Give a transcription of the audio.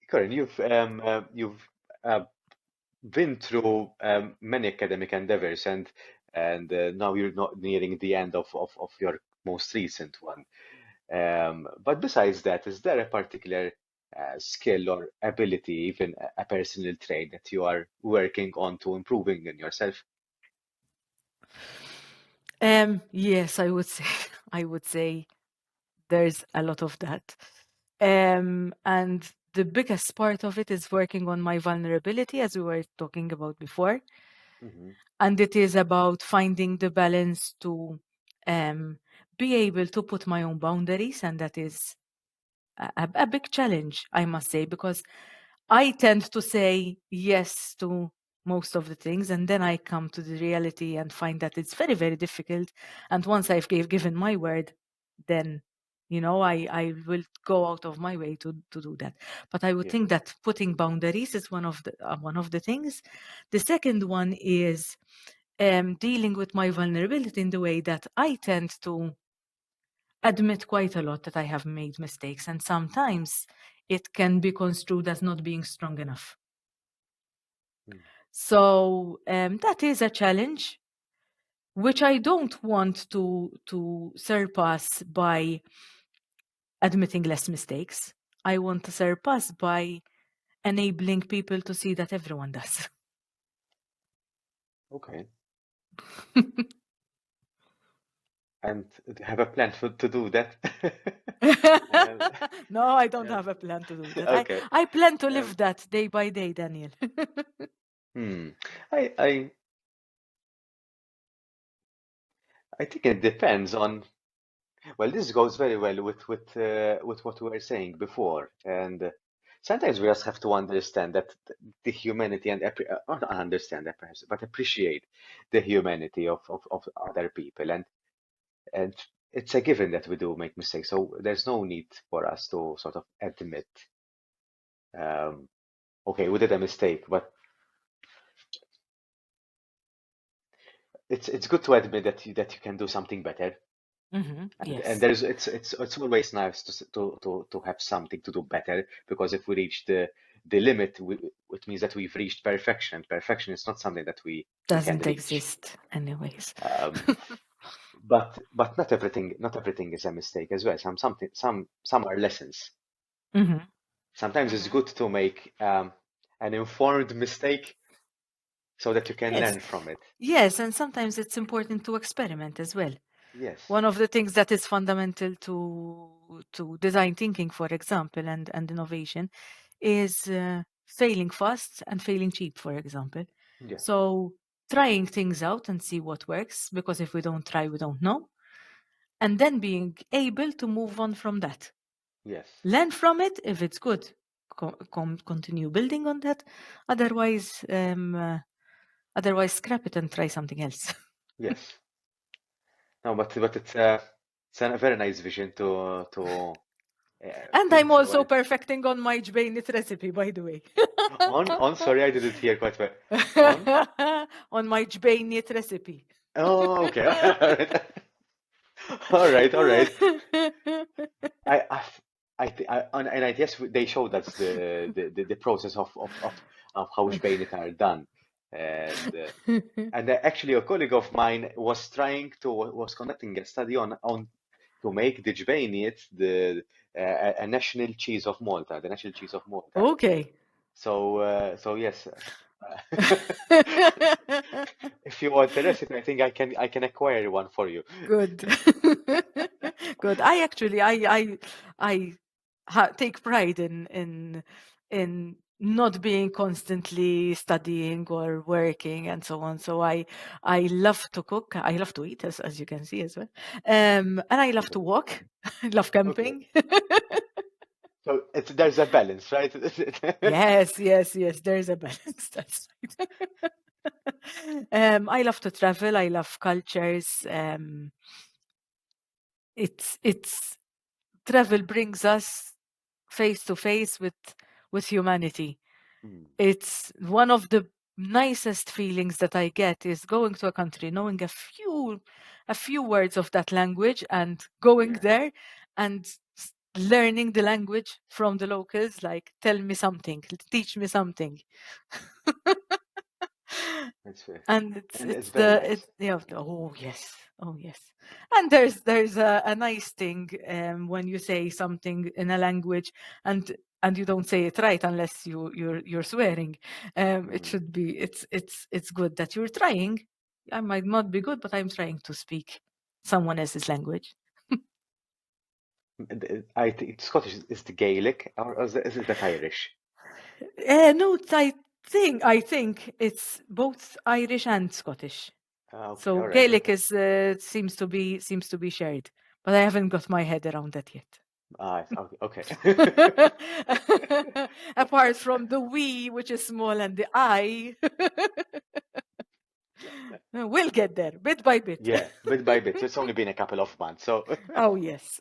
Corinne, you've uh, been through many academic endeavors, and now you're not nearing the end of your most recent one. But besides that, is there a particular skill or ability, even a personal trait that you are working on to improving in yourself? Yes, I would say I would say there's a lot of that. And the biggest part of it is working on my vulnerability, as we were talking about before. Hmm. And it is about finding the balance to um, be able to put my own boundaries. And that is a big challenge, I must say, because I tend to say yes to most of the things, and then I come to the reality and find that it's very, very difficult. And once I've given my word, then I will go out of my way to do that. But I would Yeah. think that putting boundaries is one of the things. The second one is dealing with my vulnerability in the way that I tend to admit quite a lot that I have made mistakes, and sometimes it can be construed as not being strong enough. Mm. So that is a challenge, which I don't want to surpass by admitting less mistakes. I want to surpass by enabling people to see that everyone does. Okay. And have a plan to do that? Um, No, I don't um, have a plan to do that. okay. I plan to Um, live that day by day, Daniel. hmm. I, I I think it depends on. Well, this goes very well with what we were saying before, and sometimes we just have to understand that the humanity and not understand that perhaps, but appreciate the humanity of other people, and it's a given that we do make mistakes. So there's no need for us to sort of admit, um, okay, we did a mistake, but it's good to admit that you can do something better. And Yes. there's it's always nice to have something to do better, because if we reach the limit, it means that we've reached perfection. Perfection is not something that we can Doesn't reach. exist anyways. Um, but not everything is a mistake as well. Some are lessons. hmm Sometimes it's good to make an informed mistake so that you can Yes. learn from it. Yes, and sometimes it's important to experiment as well. Yes, One of the things that is fundamental to design thinking, for example, and innovation is failing fast and failing cheap, for example. yeah, So trying things out and see what works, because if we don't try, we don't know. And then being able to move on from that. yes, Learn from it if it's good. Continue building on that. Otherwise, otherwise scrap it and try something else. yes. No, but it's a very nice vision And to I'm also enjoy. perfecting on my jbeinit recipe, by the way. Sorry, I didn't hear quite well. On? On my jbeinit recipe. Oh, okay. All right, all right. I, I, and I guess they showed us the process of how Sbainet are done, and actually a colleague of mine was conducting a study on to make the Jbainet a national cheese of Malta, the national cheese of Malta. Okay. So yes, if you want the recipe, I think I can acquire one for you. Good. Good. I actually I take pride in not being constantly studying or working and so on. So I love to cook. I love to eat, as you can see as well. And I love Okay, to walk. I love okay. camping. So there's a balance, right? Yes, yes, yes. There's a balance. That's right. I love to travel. I love cultures. It's travel brings us face to face with humanity. Hmm. It's one of the nicest feelings that I get is going to a country, knowing a few words of that language and going Yeah, there and learning the language from the locals, like tell me something, teach me something. That's fair. And And it's it's very the it nice. yeah, oh yes, oh yes. And there's a nice thing when you say something in a language and you don't say it right unless you're swearing. It Mm. should be it's good that you're trying. I might not be good, but I'm trying to speak someone else's language. I think Scottish is the Gaelic, or is it that Irish? No, I think it's both Irish and Scottish. Ah, okay, So all right, Gaelic okay. is seems to be shared, but I haven't got my head around that yet. Okay. Apart from the we, which is small, and the I, we'll get there bit by bit. Yeah, bit by bit. It's only been a couple of months, so Oh yes.